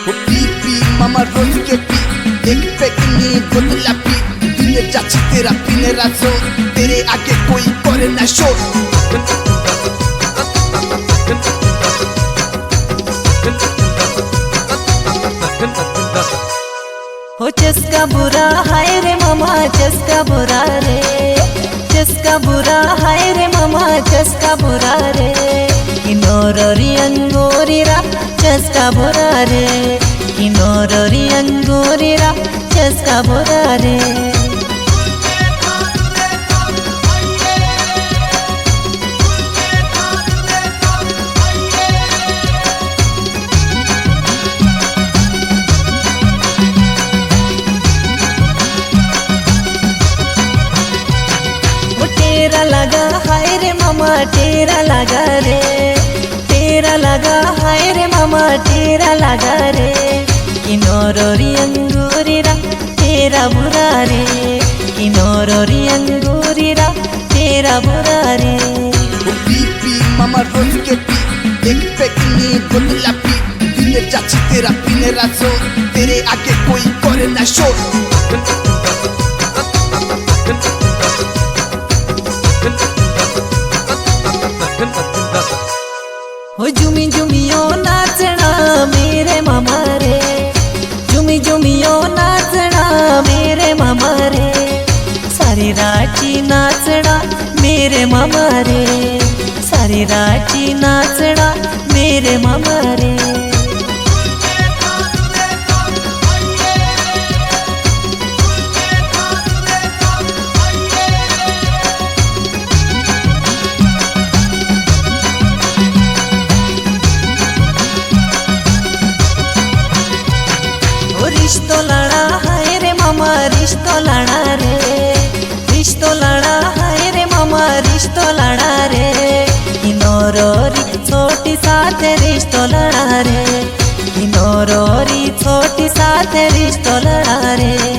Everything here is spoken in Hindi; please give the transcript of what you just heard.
पी पी मामा रोज के पी, एक पैक नहीं बोतला पी, दिन जाची तेरा पीने राजो, तेरे आगे कोई करे ना शो। हो चस्का बुरा हाय रे मामा चस्का बुरा रे, चस्का बुरा हाय रे मामा चस्का बुरा रे, किनोरी अंगूरी रा चस्का बुरा रे, किनोरी अंगूरी रा चस्का बुरा रे। तेरा लगा हाय रे मामा तेरा लगा रे, तेरा लगा हाय रे मामा तेरा लगा रे, किनोरी अंगूरी रा तेरा बुरा रे, किनोरी अंगूरी रा तेरा बुरा रे। पी पी मामा रोज के पी, एक पैक नहीं बोतला पी, दिन जाची तेरा पीने राजो, तेरे आगे कोई करे ना शो। हो जुमी जुमियो नाचना मेरे मामा रे, जुमी जुमियो नाचना मेरे मामा रे, सारी राची नाचना मेरे मामा रे, सारी राची नाचना मेरे मामा रे। रिश्तो लड़ा हाय रे मामा रिश्तो लड़ा रे, रिश्तो लड़ा हाय रे मामा रिश्तो लड़ा रे, किनोरी छोटी साथ रिश्तो लड़ा रे, किनोरी छोटी साथ रिश्तो लड़ा रे।